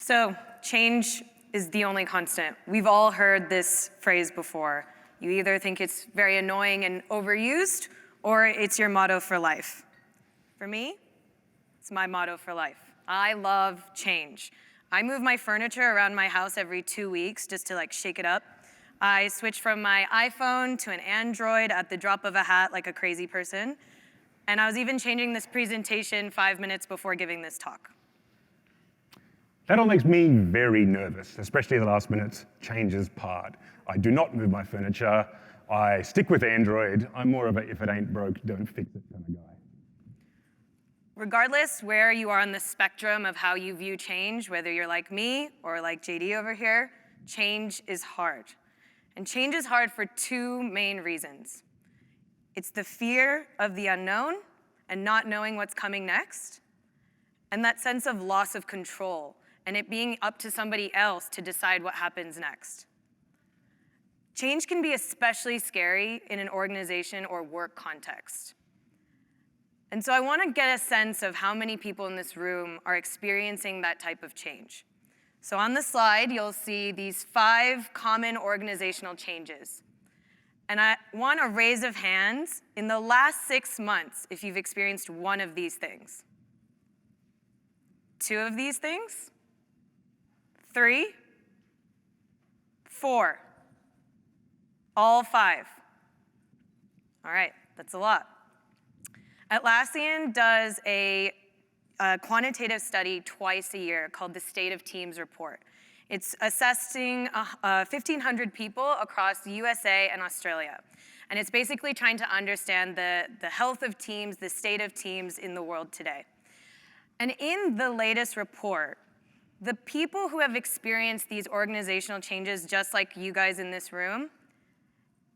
So change is the only constant. We've all heard this phrase before. You either think it's very annoying and overused, or it's your motto for life. For me, it's my motto for life. I love change. I move my furniture around my house every 2 weeks just to shake it up. I switch from my iPhone to an Android at the drop of a hat like a crazy person. And I was even changing this presentation 5 minutes before giving this talk. That all makes me very nervous, especially the last minute changes part. I do not move my furniture. I stick with Android. I'm more of a if it ain't broke, don't fix it kind of guy. Regardless where you are on the spectrum of how you view change, whether you're like me or like JD over here, change is hard. And change is hard for two main reasons. It's the fear of the unknown and not knowing what's coming next, and that sense of loss of control and it being up to somebody else to decide what happens next. Change can be especially scary in an organization or work context. And so I want to get a sense of how many people in this room are experiencing that type of change. So on the slide, you'll see these 5 common organizational changes. And I want a raise of hands in the last 6 months if you've experienced one of these things. 2 of these things? 3? 4? All 5? All right, that's a lot. Atlassian does a quantitative study twice a year called the State of Teams Report. It's assessing 1,500 people across the USA and Australia. And it's basically trying to understand the health of teams, the state of teams in the world today. And in the latest report, the people who have experienced these organizational changes, just like you guys in this room,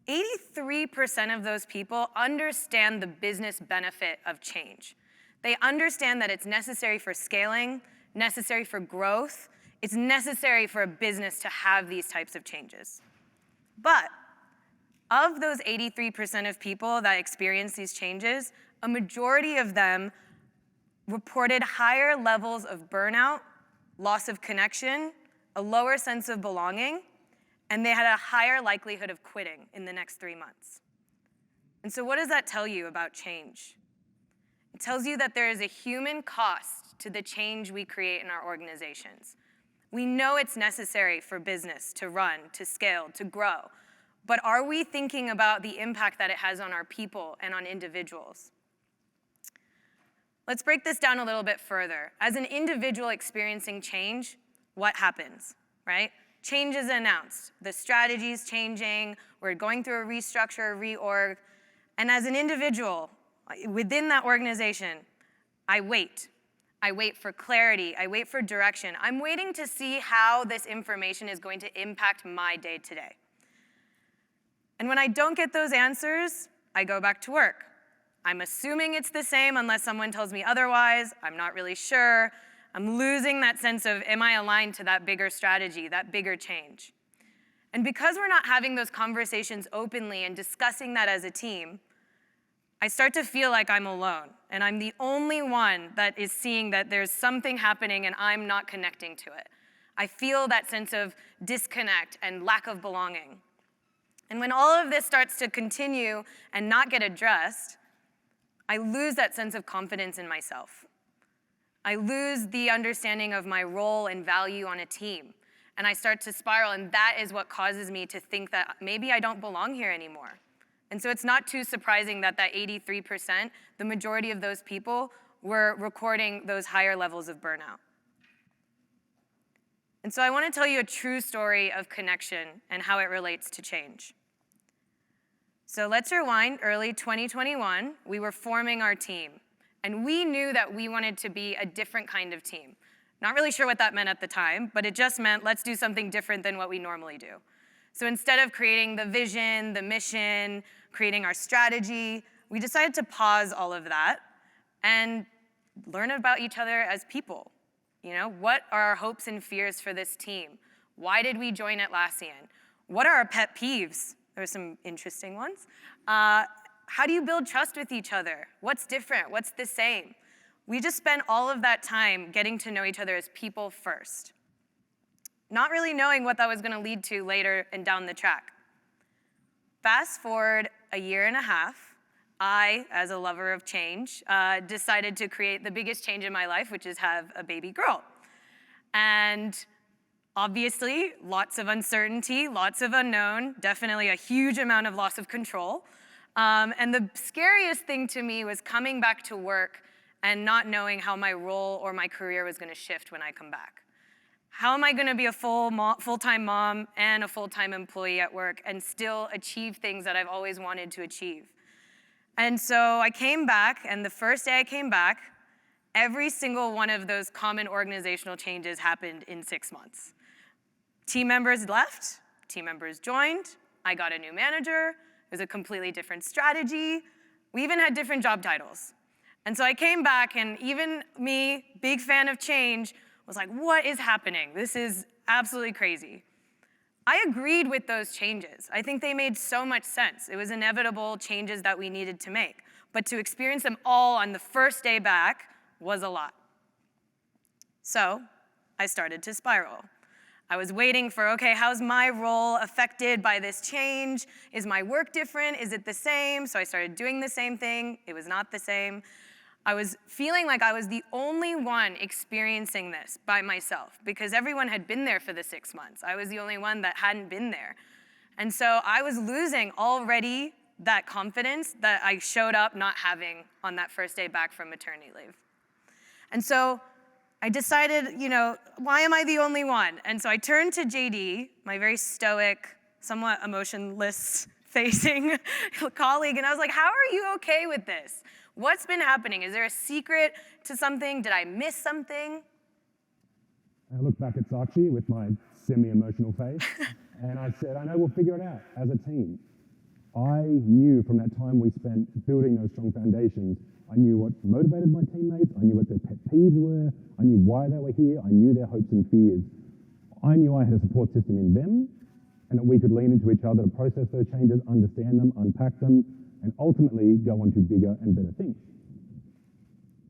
83% of those people understand the business benefit of change. They understand that it's necessary for scaling, necessary for growth, it's necessary for a business to have these types of changes. But of those 83% of people that experience these changes, a majority of them reported higher levels of burnout, loss of connection, a lower sense of belonging, and they had a higher likelihood of quitting in the next 3 months. And so what does that tell you about change? It tells you that there is a human cost to the change we create in our organizations. We know it's necessary for business to run, to scale, to grow, but are we thinking about the impact that it has on our people and on individuals? Let's break this down a little bit further. As an individual experiencing change, what happens, right? Change is announced. The strategy's changing. We're going through a restructure, a reorg. And as an individual within that organization, I wait. I wait for clarity. I wait for direction. I'm waiting to see how this information is going to impact my day today. And when I don't get those answers, I go back to work. I'm assuming it's the same unless someone tells me otherwise. I'm not really sure. I'm losing that sense of, am I aligned to that bigger strategy, that bigger change? And because we're not having those conversations openly and discussing that as a team, I start to feel like I'm alone, and I'm the only one that is seeing that there's something happening and I'm not connecting to it. I feel that sense of disconnect and lack of belonging. And when all of this starts to continue and not get addressed, I lose that sense of confidence in myself. I lose the understanding of my role and value on a team, and I start to spiral, and that is what causes me to think that maybe I don't belong here anymore. And so it's not too surprising that 83%, the majority of those people, were recording those higher levels of burnout. And so I want to tell you a true story of connection and how it relates to change. So let's rewind early 2021. We were forming our team, and we knew that we wanted to be a different kind of team. Not really sure what that meant at the time, but it just meant let's do something different than what we normally do. So instead of creating the vision, the mission, creating our strategy, we decided to pause all of that and learn about each other as people. You know, what are our hopes and fears for this team? Why did we join Atlassian? What are our pet peeves? There were some interesting ones. How do you build trust with each other? What's different? What's the same? We just spent all of that time getting to know each other as people first. not really knowing what that was going to lead to later and down the track. Fast forward a year and a half, I, as a lover of change, decided to create the biggest change in my life, which is have a baby girl. And obviously, lots of uncertainty, lots of unknown, definitely a huge amount of loss of control. And the scariest thing to me was coming back to work and not knowing how my role or my career was going to shift when I come back. How am I going to be a full-time mom and a full-time employee at work and still achieve things that I've always wanted to achieve? And so I came back, and the first day I came back, every single one of those common organizational changes happened in 6 months. Team members left, team members joined, I got a new manager, it was a completely different strategy, we even had different job titles. And so I came back, and even me, big fan of change, was like, what is happening? This is absolutely crazy. I agreed with those changes. I think they made so much sense. It was inevitable changes that we needed to make. But to experience them all on the first day back was a lot. So I started to spiral. I was waiting for, okay, how's my role affected by this change? Is my work different? Is it the same? So I started doing the same thing. It was not the same. I was feeling like I was the only one experiencing this by myself because everyone had been there for the 6 months. I was the only one that hadn't been there. And so I was losing already that confidence that I showed up not having on that first day back from maternity leave. And so I decided, why am I the only one? And so I turned to JD, my very stoic, somewhat emotionless facing colleague, and I was like, how are you okay with this? What's been happening? Is there a secret to something? Did I miss something? I looked back at Saakshi with my semi-emotional face, and I said, I know we'll figure it out as a team. I knew from that time we spent building those strong foundations, I knew what motivated my teammates, I knew what their pet peeves were, I knew why they were here, I knew their hopes and fears. I knew I had a support system in them, and that we could lean into each other to process those changes, understand them, unpack them, and ultimately go on to bigger and better things.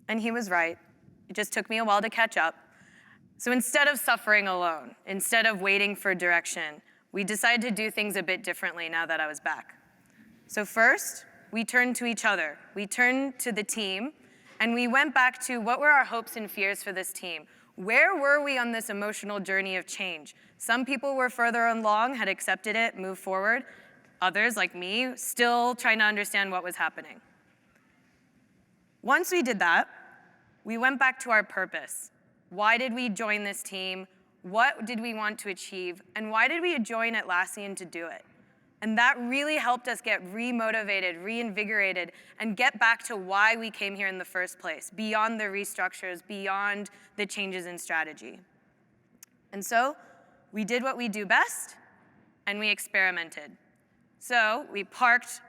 And he was right. It just took me a while to catch up. So instead of suffering alone, instead of waiting for direction, we decided to do things a bit differently now that I was back. So first, we turned to each other. We turned to the team, and we went back to what were our hopes and fears for this team? Where were we on this emotional journey of change? Some people were further along, had accepted it, moved forward. Others, like me, still trying to understand what was happening. Once we did that, we went back to our purpose. Why did we join this team? What did we want to achieve? And why did we join Atlassian to do it? And that really helped us get re-motivated, reinvigorated, and get back to why we came here in the first place, beyond the restructures, beyond the changes in strategy. And so we did what we do best, and we experimented. So we parked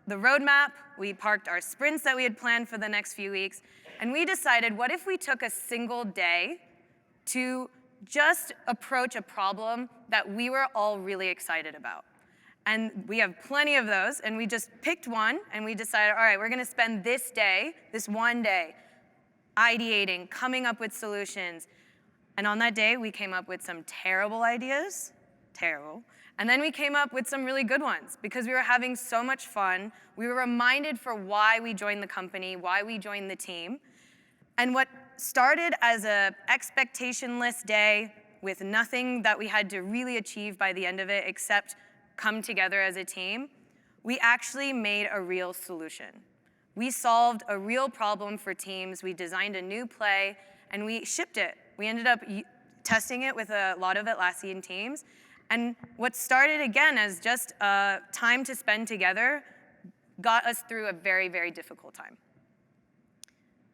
the roadmap, we parked our sprints that we had planned for the next few weeks, and we decided, what if we took a single day to just approach a problem that we were all really excited about? And we have plenty of those, and we just picked one, and we decided, all right, we're gonna spend this day, this one day, ideating, coming up with solutions. And on that day, we came up with some terrible ideas, terrible. And then we came up with some really good ones because we were having so much fun. We were reminded for why we joined the company, why we joined the team. And what started as an expectationless day with nothing that we had to really achieve by the end of it except come together as a team, we actually made a real solution. We solved a real problem for teams. We designed a new play, and we shipped it. We ended up testing it with a lot of Atlassian teams. And what started, again, as just time to spend together got us through a very, very difficult time.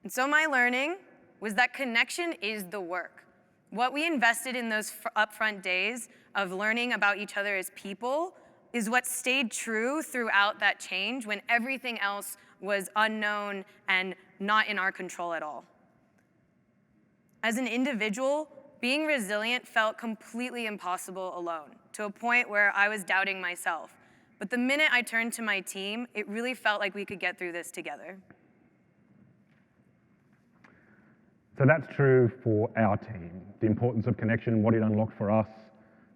And so my learning was that connection is the work. What we invested in those upfront days of learning about each other as people is what stayed true throughout that change when everything else was unknown and not in our control at all. As an individual, being resilient felt completely impossible alone, to a point where I was doubting myself. But the minute I turned to my team, it really felt like we could get through this together. So that's true for our team, the importance of connection, what it unlocked for us.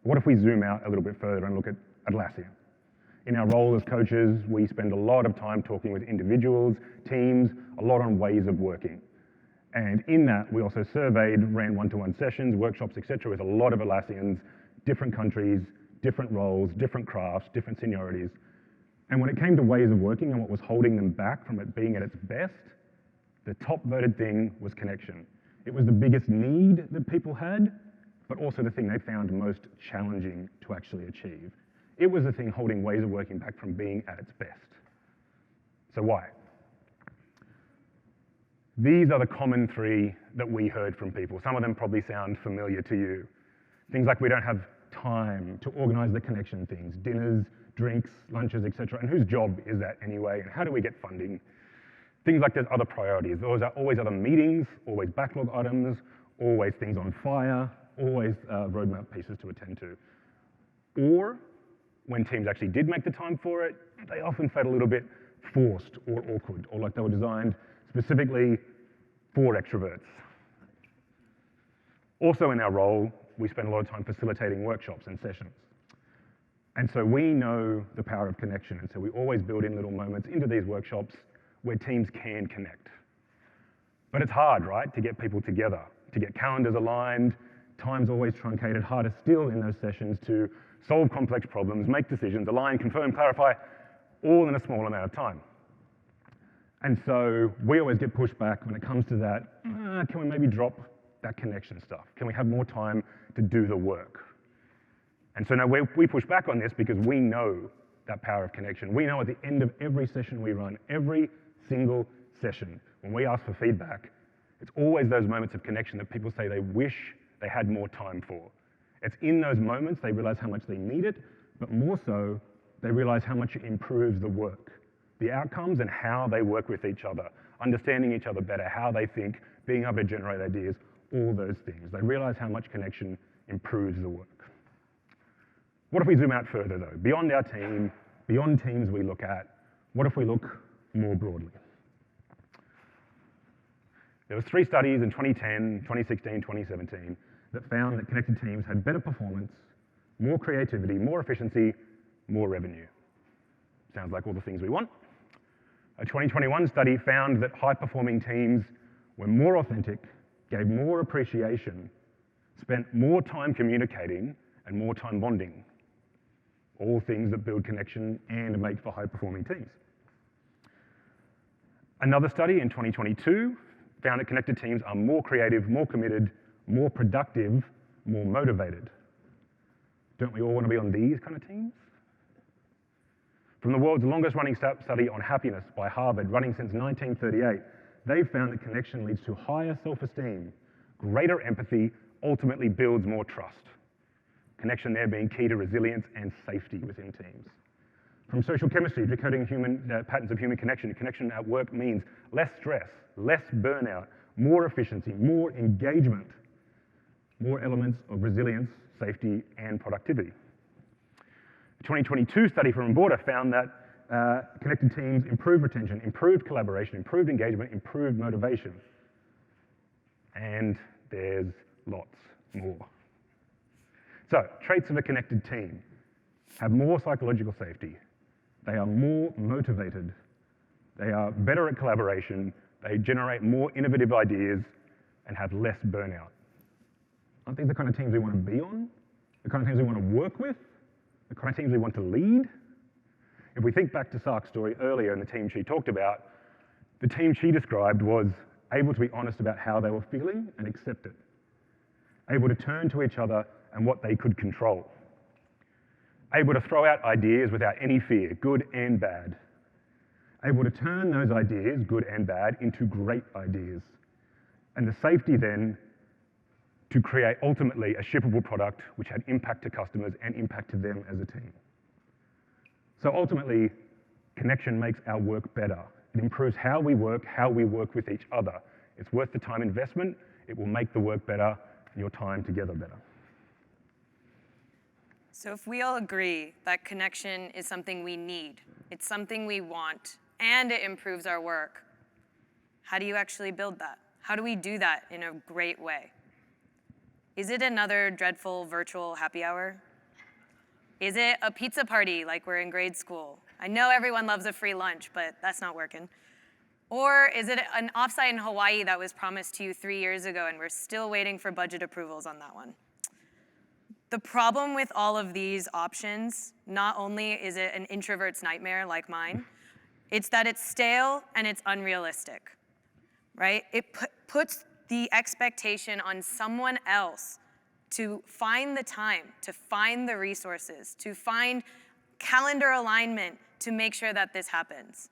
What if we zoom out a little bit further and look at Atlassian? In our role as coaches, we spend a lot of time talking with individuals, teams, a lot on ways of working. And in that, we also surveyed, ran one-to-one sessions, workshops, etc., with a lot of Atlassians, different countries, different roles, different crafts, different seniorities. And when it came to ways of working and what was holding them back from it being at its best, the top voted thing was connection. It was the biggest need that people had, but also the thing they found most challenging to actually achieve. It was the thing holding ways of working back from being at its best. So why? These are the common three that we heard from people. Some of them probably sound familiar to you. Things like we don't have time to organize the connection things, dinners, drinks, lunches, etc. And whose job is that anyway? And how do we get funding? Things like there's other priorities. Those are always other meetings, always backlog items, always things on fire, always roadmap pieces to attend to. Or when teams actually did make the time for it, they often felt a little bit forced or awkward, or like they were designed specifically for extroverts. Also in our role, we spend a lot of time facilitating workshops and sessions. And so we know the power of connection, and so we always build in little moments into these workshops where teams can connect. But it's hard, right, to get people together, to get calendars aligned, time's always truncated, harder still in those sessions to solve complex problems, make decisions, align, confirm, clarify, all in a small amount of time. And so we always get pushed back when it comes to that, can we maybe drop that connection stuff? Can we have more time to do the work? And so now we push back on this because we know that power of connection. We know at the end of every session we run, every single session, when we ask for feedback, it's always those moments of connection that people say they wish they had more time for. It's in those moments they realize how much they need it, but more so, they realize how much it improves the work, the outcomes and how they work with each other, understanding each other better, how they think, being able to generate ideas, all those things. They realize how much connection improves the work. What if we zoom out further though? Beyond our team, beyond teams we look at, what if we look more broadly? There were 3 studies in 2010, 2016, 2017 that found that connected teams had better performance, more creativity, more efficiency, more revenue. Sounds like all the things we want. A 2021 study found that high-performing teams were more authentic, gave more appreciation, spent more time communicating, and more time bonding. All things that build connection and make for high-performing teams. Another study in 2022 found that connected teams are more creative, more committed, more productive, more motivated. Don't we all want to be on these kind of teams? From the world's longest running study on happiness by Harvard, running since 1938, they've found that connection leads to higher self-esteem, greater empathy, ultimately builds more trust. Connection there being key to resilience and safety within teams. From social chemistry, decoding patterns of human connection, connection at work means less stress, less burnout, more efficiency, more engagement, more elements of resilience, safety, and productivity. A 2022 study from Border found that connected teams improved retention, improved collaboration, improved engagement, improved motivation. And there's lots more. So, traits of a connected team have more psychological safety. They are more motivated. They are better at collaboration. They generate more innovative ideas and have less burnout. Aren't these the kind of teams we want to be on? The kind of teams we want to work with? The kind of teams we want to lead? If we think back to Saak's story earlier and the team she talked about, the team she described was able to be honest about how they were feeling and accept it. Able to turn to each other and what they could control. Able to throw out ideas without any fear, good and bad. Able to turn those ideas, good and bad, into great ideas. And the safety then to create ultimately a shippable product which had impact to customers and impact to them as a team. So ultimately, connection makes our work better. It improves how we work with each other. It's worth the time investment. It will make the work better and your time together better. So if we all agree that connection is something we need, it's something we want, and it improves our work, how do you actually build that? How do we do that in a great way? Is it another dreadful virtual happy hour? Is it a pizza party like we're in grade school? I know everyone loves a free lunch, but that's not working. Or is it an offsite in Hawaii that was promised to you 3 years ago and we're still waiting for budget approvals on that one? The problem with all of these options, not only is it an introvert's nightmare like mine, it's that it's stale and it's unrealistic, right? It puts the expectation on someone else to find the time, to find the resources, to find calendar alignment to make sure that this happens.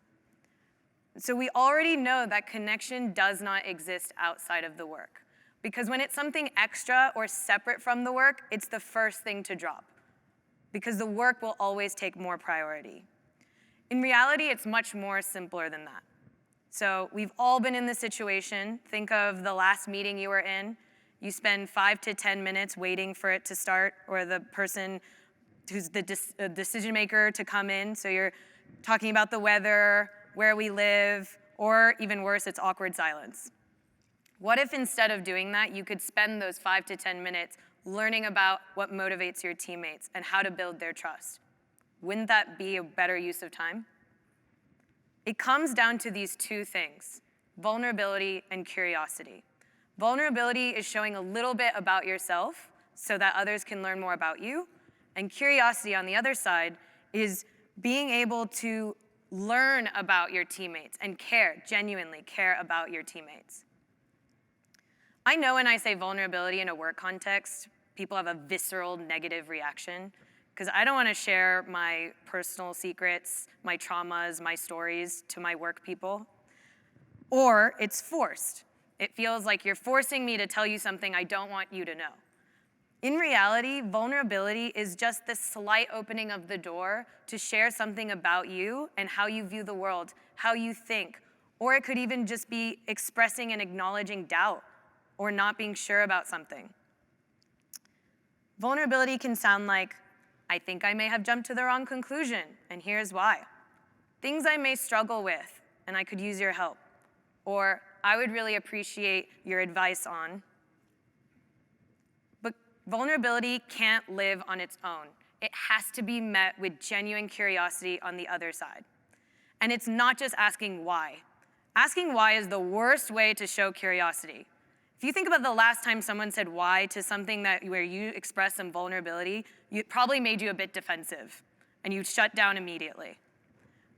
So we already know that connection does not exist outside of the work. Because when it's something extra or separate from the work, it's the first thing to drop. Because the work will always take more priority. In reality, it's much more simpler than that. So we've all been in this situation. Think of the last meeting you were in. You spend 5 to 10 minutes waiting for it to start, or the person who's the decision maker to come in. So you're talking about the weather, where we live, or even worse, it's awkward silence. What if instead of doing that, you could spend those 5 to 10 minutes learning about what motivates your teammates and how to build their trust? Wouldn't that be a better use of time? It comes down to these two things, vulnerability and curiosity. Vulnerability is showing a little bit about yourself so that others can learn more about you. And curiosity on the other side is being able to learn about your teammates and genuinely care about your teammates. I know when I say vulnerability in a work context, people have a visceral negative reaction because I don't want to share my personal secrets, my traumas, my stories to my work people. Or it's forced. It feels like you're forcing me to tell you something I don't want you to know. In reality, vulnerability is just the slight opening of the door to share something about you and how you view the world, how you think. Or it could even just be expressing and acknowledging doubt or not being sure about something. Vulnerability can sound like, I think I may have jumped to the wrong conclusion, and here's why. Things I may struggle with, and I could use your help. Or I would really appreciate your advice on. But vulnerability can't live on its own. It has to be met with genuine curiosity on the other side. And it's not just asking why. Asking why is the worst way to show curiosity. If you think about the last time someone said why to something where you expressed some vulnerability, it probably made you a bit defensive, and you shut down immediately.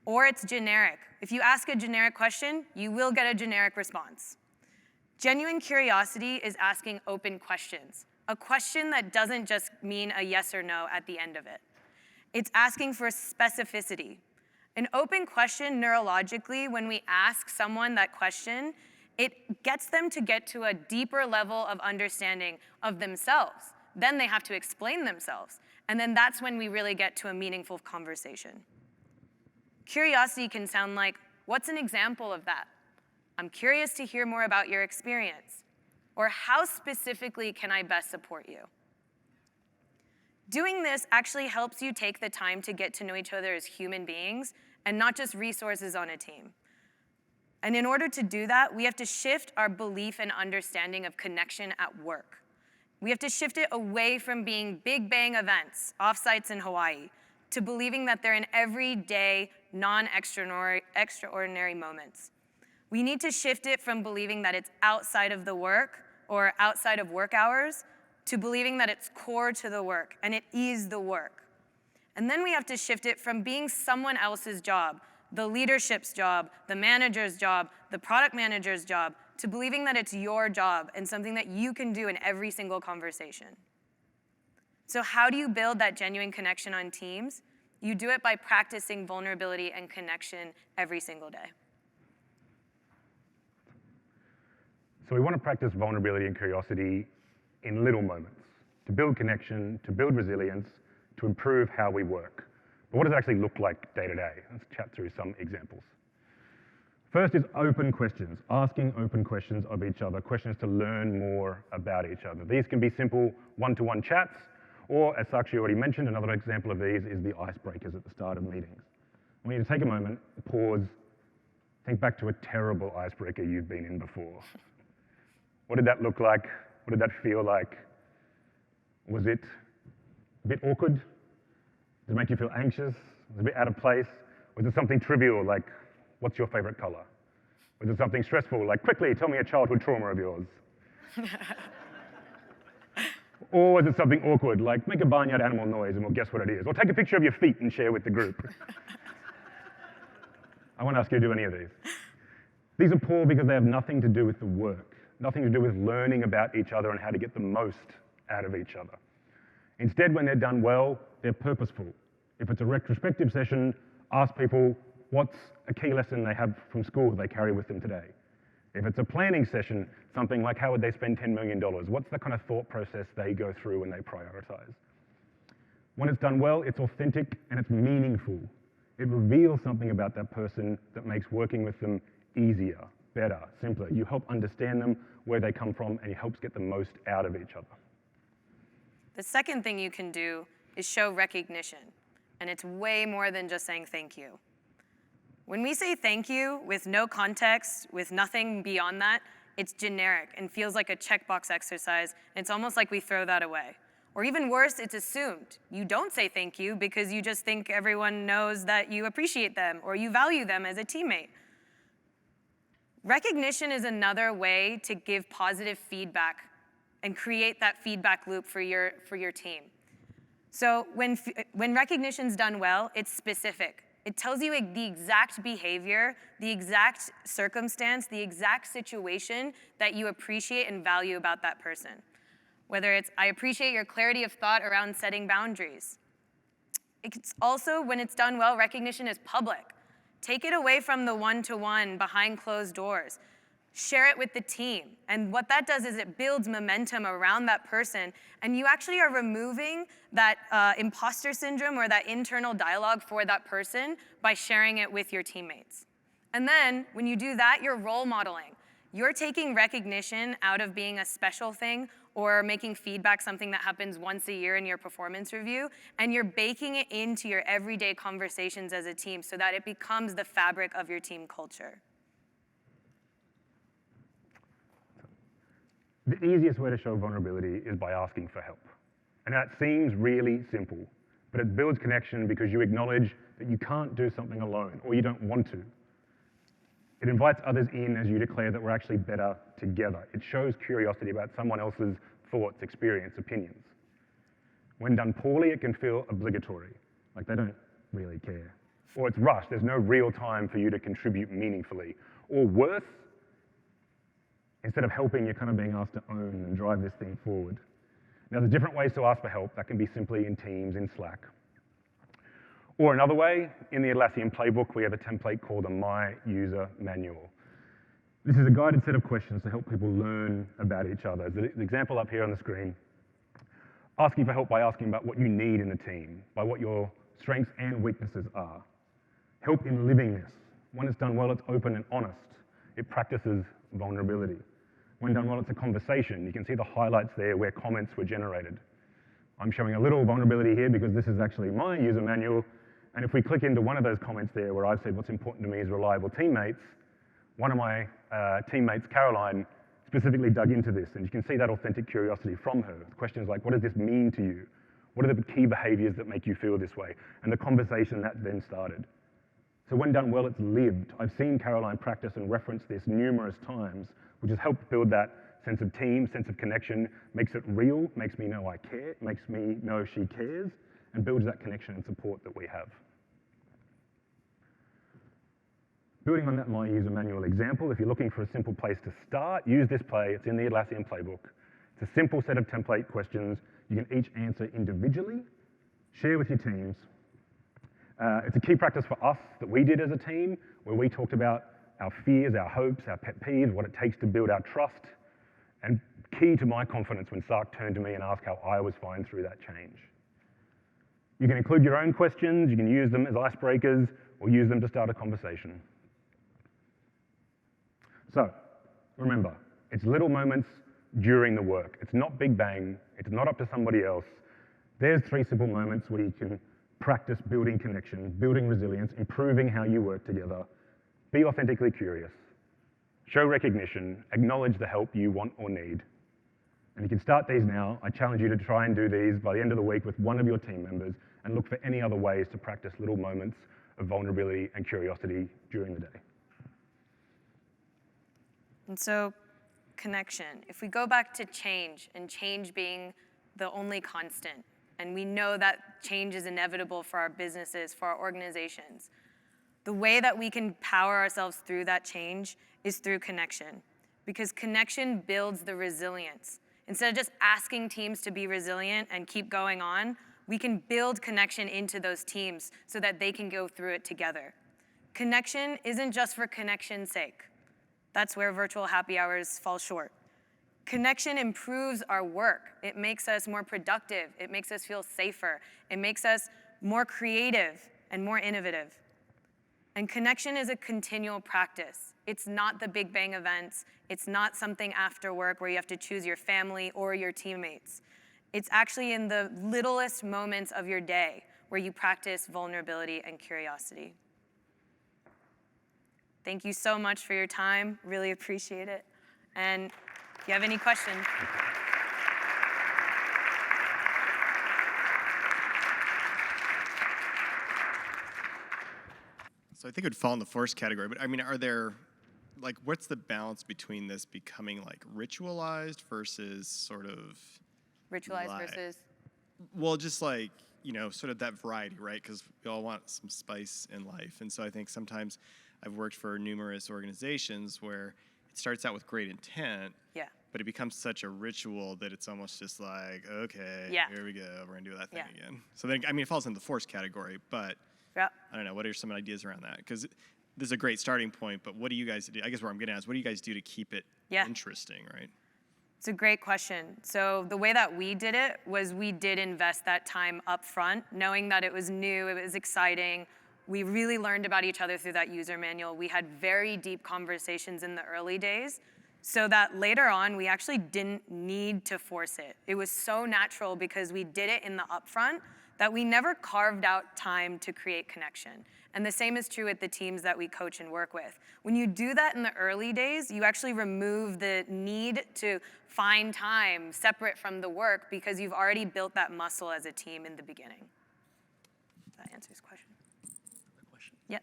Or it's generic. If you ask a generic question, you will get a generic response. Genuine curiosity is asking open questions, a question that doesn't just mean a yes or no at the end of it. It's asking for specificity. An open question neurologically, when we ask someone that question, it gets them to get to a deeper level of understanding of themselves. Then they have to explain themselves. And then that's when we really get to a meaningful conversation. Curiosity can sound like, what's an example of that? I'm curious to hear more about your experience. Or how specifically can I best support you? Doing this actually helps you take the time to get to know each other as human beings and not just resources on a team. And in order to do that, we have to shift our belief and understanding of connection at work. We have to shift it away from being big bang events, offsites in Hawaii, to believing that they're in everyday, non-extraordinary moments. We need to shift it from believing that it's outside of the work or outside of work hours to believing that it's core to the work and it is the work. And then we have to shift it from being someone else's job, the leadership's job, the manager's job, the product manager's job, to believing that it's your job and something that you can do in every single conversation. So how do you build that genuine connection on teams? You do it by practicing vulnerability and connection every single day. So we want to practice vulnerability and curiosity in little moments, to build connection, to build resilience, to improve how we work. But what does it actually look like day to day? Let's chat through some examples. First is open questions, asking open questions of each other, questions to learn more about each other. These can be simple one-to-one chats, or as Saakshi already mentioned, another example of these is the icebreakers at the start of meetings. I want you to take a moment, pause, think back to a terrible icebreaker you've been in before. What did that look like? What did that feel like? Was it a bit awkward? Does it make you feel anxious? Is it a bit out of place? Or is it something trivial like, what's your favorite color? Or is it something stressful like, quickly, tell me a childhood trauma of yours? Or is it something awkward like, make a barnyard animal noise and we'll guess what it is? Or take a picture of your feet and share with the group. I won't ask you to do any of these. These are poor because they have nothing to do with the work, nothing to do with learning about each other and how to get the most out of each other. Instead, when they're done well, they're purposeful. If it's a retrospective session, ask people what's a key lesson they have from school they carry with them today. If it's a planning session, something like how would they spend $10 million? What's the kind of thought process they go through when they prioritize? When it's done well, it's authentic and it's meaningful. It reveals something about that person that makes working with them easier, better, simpler. You help understand them, where they come from, and it helps get the most out of each other. The second thing you can do is show recognition. And it's way more than just saying thank you. When we say thank you with no context, with nothing beyond that, it's generic and feels like a checkbox exercise. And it's almost like we throw that away. Or even worse, it's assumed. You don't say thank you because you just think everyone knows that you appreciate them or you value them as a teammate. Recognition is another way to give positive feedback and create that feedback loop for your team. So when recognition's done well, it's specific. It tells you the exact behavior, the exact circumstance, the exact situation that you appreciate and value about that person. Whether it's, I appreciate your clarity of thought around setting boundaries. It's also, when it's done well, recognition is public. Take it away from the one-to-one behind closed doors. Share it with the team. And what that does is it builds momentum around that person, and you actually are removing that imposter syndrome or that internal dialogue for that person by sharing it with your teammates. And then, when you do that, you're role modeling. You're taking recognition out of being a special thing or making feedback something that happens once a year in your performance review, and you're baking it into your everyday conversations as a team so that it becomes the fabric of your team culture. The easiest way to show vulnerability is by asking for help. And that seems really simple, but it builds connection because you acknowledge that you can't do something alone or you don't want to. It invites others in as you declare that we're actually better together. It shows curiosity about someone else's thoughts, experience, opinions. When done poorly, it can feel obligatory, like they don't really care. Or it's rushed, there's no real time for you to contribute meaningfully. Or worse, instead of helping, you're kind of being asked to own and drive this thing forward. Now, there's different ways to ask for help. That can be simply in Teams, in Slack. Or another way, in the Atlassian playbook, we have a template called a My User Manual. This is a guided set of questions to help people learn about each other. The example up here on the screen, asking for help by asking about what you need in the team, by what your strengths and weaknesses are. Help in living this. When it's done well, it's open and honest. It practices vulnerability. When done well, it's a conversation. You can see the highlights there where comments were generated. I'm showing a little vulnerability here because this is actually my user manual. And if we click into one of those comments there where I've said what's important to me is reliable teammates, one of my teammates, Caroline, specifically dug into this. And you can see that authentic curiosity from her. Questions like, what does this mean to you? What are the key behaviors that make you feel this way? And the conversation that then started. So when done well, it's lived. I've seen Caroline practice and reference this numerous times, which has helped build that sense of team, sense of connection, makes it real, makes me know I care, makes me know she cares, and builds that connection and support that we have. Building on that My User Manual example, if you're looking for a simple place to start, use this play. It's in the Atlassian playbook. It's a simple set of template questions you can each answer individually, share with your teams. It's a key practice for us that we did as a team, where we talked about our fears, our hopes, our pet peeves, what it takes to build our trust, and key to my confidence when Saak turned to me and asked how I was fine through that change. You can include your own questions, you can use them as icebreakers, or use them to start a conversation. So, remember, it's little moments during the work. It's not big bang, it's not up to somebody else. There's 3 simple moments where you can practice building connection, building resilience, improving how you work together. Be authentically curious. Show recognition. Acknowledge the help you want or need. And you can start these now. I challenge you to try and do these by the end of the week with one of your team members and look for any other ways to practice little moments of vulnerability and curiosity during the day. And so, connection. If we go back to change, and change being the only constant, and we know that change is inevitable for our businesses, for our organizations, the way that we can power ourselves through that change is through connection, because connection builds the resilience. Instead of just asking teams to be resilient and keep going on, we can build connection into those teams so that they can go through it together. Connection isn't just for connection's sake. That's where virtual happy hours fall short. Connection improves our work. It makes us more productive. It makes us feel safer. It makes us more creative and more innovative. And connection is a continual practice. It's not the big bang events. It's not something after work where you have to choose your family or your teammates. It's actually in the littlest moments of your day where you practice vulnerability and curiosity. Thank you so much for your time. Really appreciate it. And if you have any questions. So I think it would fall in the first category, but I mean, are there, like, what's the balance between this becoming like ritualized versus sort of Ritualized versus? Well, just like, you know, sort of that variety, right? Because we all want some spice in life. And so I think sometimes I've worked for numerous organizations where it starts out with great intent, Yeah. but it becomes such a ritual that it's almost just like, okay, Yeah. here we go, we're gonna do that thing Yeah. again. So then, I mean, it falls in the force category, but Yeah. I don't know, what are some ideas around that? Because this is a great starting point, but what do you guys do? I guess where I'm getting at is, what do you guys do to keep it interesting, right? It's a great question. So the way that we did it was we did invest that time up front, knowing that it was new, it was exciting. We really learned about each other through that user manual. We had very deep conversations in the early days, so that later on, we actually didn't need to force it. It was so natural because we did it in the upfront that we never carved out time to create connection. And the same is true with the teams that we coach and work with. When you do that in the early days, you actually remove the need to find time separate from the work because you've already built that muscle as a team in the beginning. That answers the question. Yep.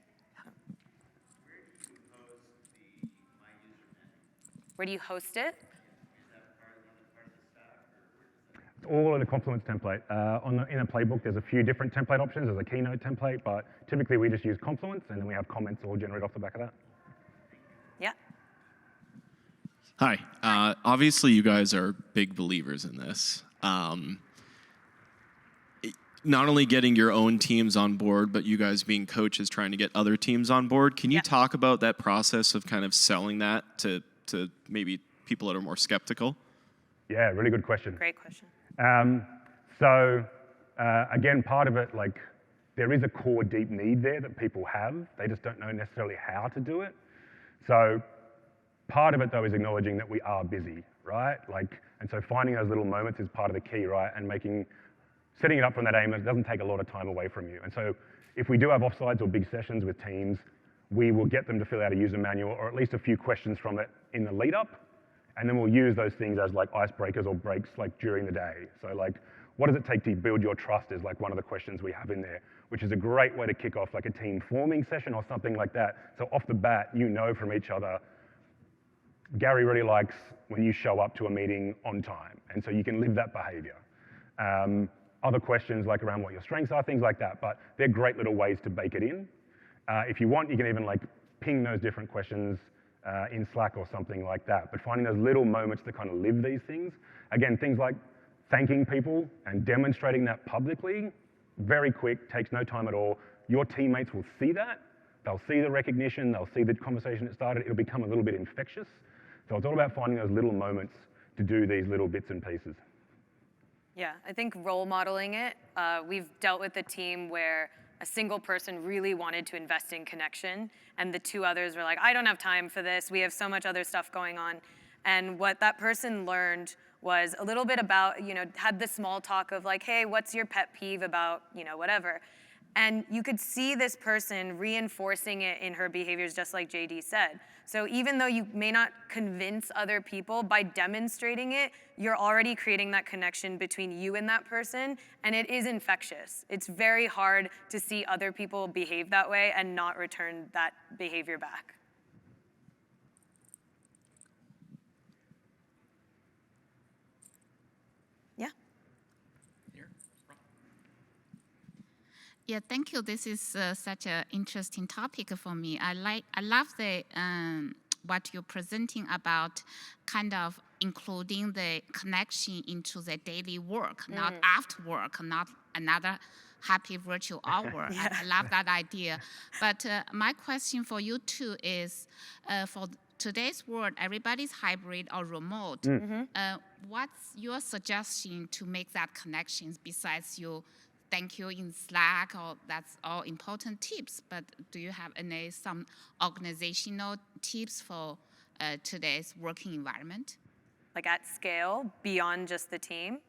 Where do you host it? All in the Confluence template. In a playbook, there's a few different template options. There's a Keynote template, but typically we just use Confluence, and then we have comments all generated off the back of that. Yeah. Hi. Obviously, you guys are big believers in this. Not only getting your own teams on board, but you guys being coaches trying to get other teams on board. Can you talk about that process of kind of selling that to maybe people that are more skeptical? Yeah, really good question. Great question. Again, part of it, like, there is a core deep need there that people have. They just don't know necessarily how to do it. So part of it, though, is acknowledging that we are busy, right? And so finding those little moments is part of the key, right? And setting it up from that aim, it doesn't take a lot of time away from you. And so if we do have offsites or big sessions with teams, we will get them to fill out a user manual or at least a few questions from it in the lead up. And then we'll use those things as like icebreakers or breaks like during the day. So like, what does it take to build your trust is like one of the questions we have in there, which is a great way to kick off like a team forming session or something like that. So off the bat, you know from each other, Gary really likes when you show up to a meeting on time. And so you can live that behavior. Other questions like around what your strengths are, things like that, but they're great little ways to bake it in. If you want, you can even like ping those different questions in Slack or something like that. But finding those little moments to kind of live these things. Again, things like thanking people and demonstrating that publicly, very quick, takes no time at all. Your teammates will see that. They'll see the recognition, they'll see the conversation that started. It'll become a little bit infectious. So it's all about finding those little moments to do these little bits and pieces. Yeah, I think role modeling it. We've dealt with a team where a single person really wanted to invest in connection, and the two others were like, I don't have time for this. We have so much other stuff going on. And what that person learned was a little bit about, had the small talk of like, hey, what's your pet peeve about, whatever. And you could see this person reinforcing it in her behaviors, just like JD said. So even though you may not convince other people, by demonstrating it, you're already creating that connection between you and that person, and it is infectious. It's very hard to see other people behave that way and not return that behavior back. Yeah. Yeah, thank you. This is such an interesting topic for me. I love the what you're presenting about, kind of including the connection into the daily work, not after work, not another happy virtual hour. I love that idea. But my question for you too is, for today's world, everybody's hybrid or remote. What's your suggestion to make that connections besides you? Thank you in Slack, or that's all important tips, but do you have some organizational tips for today's working environment? Like at scale, beyond just the team?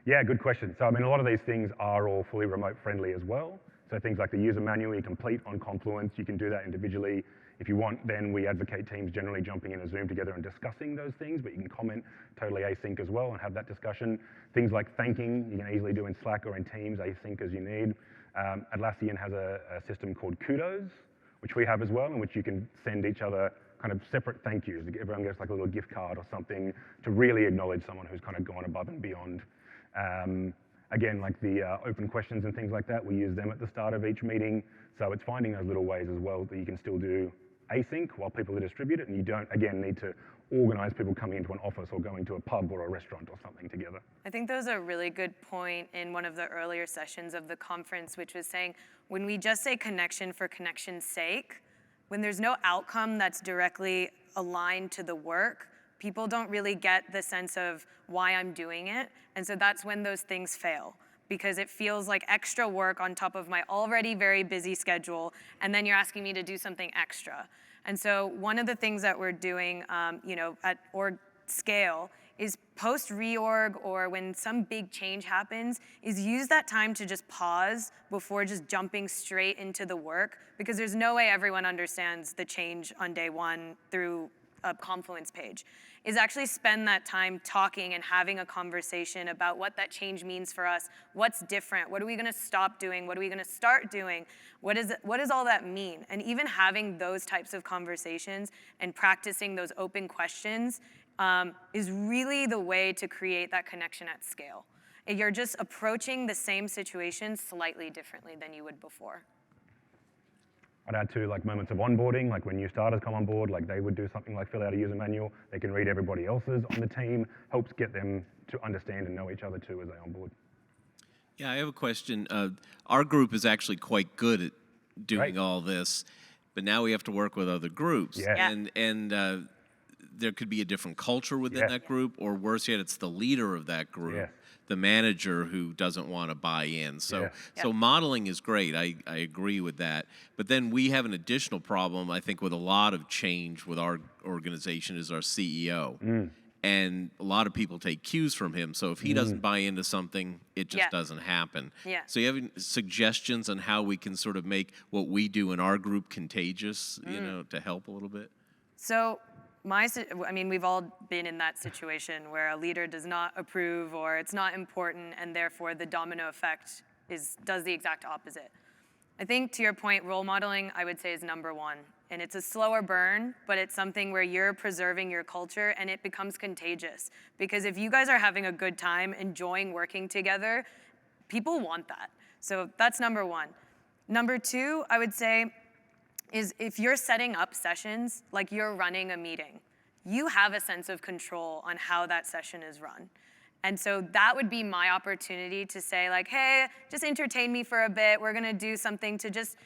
Yeah, good question. So I mean, a lot of these things are all fully remote friendly as well. So things like the user manual you complete on Confluence, you can do that individually. If you want, then we advocate teams generally jumping in a Zoom together and discussing those things, but you can comment totally async as well and have that discussion. Things like thanking, you can easily do in Slack or in Teams, async as you need. Atlassian has a system called Kudos, which we have as well, in which you can send each other kind of separate thank yous. Everyone gets like a little gift card or something to really acknowledge someone who's kind of gone above and beyond. Again, like the open questions and things like that, we use them at the start of each meeting. So it's finding those little ways as well that you can still do async while people are distributed, and you don't, again, need to organize people coming into an office or going to a pub or a restaurant or something together. I think that was a really good point in one of the earlier sessions of the conference, which was saying when we just say connection for connection's sake, when there's no outcome that's directly aligned to the work, people don't really get the sense of why I'm doing it. And so that's when those things fail, because it feels like extra work on top of my already very busy schedule, and then you're asking me to do something extra. And so one of the things that we're doing at org scale is post-reorg, or when some big change happens, is use that time to just pause before just jumping straight into the work, because there's no way everyone understands the change on day one through a Confluence page, is actually spend that time talking and having a conversation about what that change means for us, what's different, what are we gonna stop doing, what are we gonna start doing, what does all that mean? And even having those types of conversations and practicing those open questions is really the way to create that connection at scale. You're just approaching the same situation slightly differently than you would before. I'd add to like moments of onboarding, like when new starters come on board, like they would do something like fill out a user manual. They can read everybody else's on the team, helps get them to understand and know each other too as they onboard. Yeah, I have a question. Our group is actually quite good at doing Right. all this, but now we have to work with other groups. Yeah. And there could be a different culture within Yeah. that group, or worse yet, it's the leader of that group, Yeah. the manager who doesn't want to buy in. So, so modeling is great. I agree with that. But then we have an additional problem, I think, with a lot of change with our organization is our CEO. And a lot of people take cues from him. So if he doesn't buy into something, it just doesn't happen. Yeah. So you have any suggestions on how we can sort of make what we do in our group contagious, to help a little bit? So we've all been in that situation where a leader does not approve or it's not important, and therefore the domino effect does the exact opposite. I think, to your point, role modeling, I would say, is number one. And it's a slower burn, but it's something where you're preserving your culture and it becomes contagious. Because if you guys are having a good time, enjoying working together, people want that. So that's number one. Number two, I would say, is if you're setting up sessions like you're running a meeting, you have a sense of control on how that session is run. And so that would be my opportunity to say like, hey, just entertain me for a bit. We're gonna do something to just,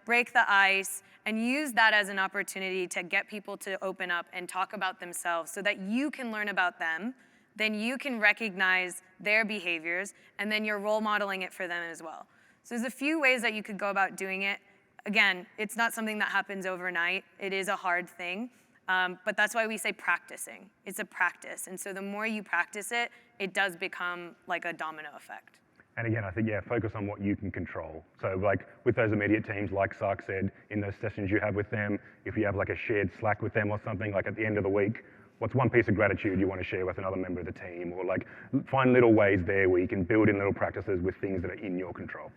break the ice, and use that as an opportunity to get people to open up and talk about themselves so that you can learn about them, then you can recognize their behaviors, and then you're role modeling it for them as well. So there's a few ways that you could go about doing it. Again, it's not something that happens overnight. It is a hard thing, but that's why we say practicing. It's a practice, and so the more you practice it, it does become like a domino effect. And again, I think, yeah, focus on what you can control. So like with those immediate teams, like Sark said, in those sessions you have with them, if you have like a shared Slack with them or something, like at the end of the week, what's one piece of gratitude you want to share with another member of the team? Or like find little ways there where you can build in little practices with things that are in your control.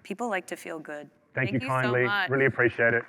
People like to feel good. Thank you so kindly. much. Really appreciate it.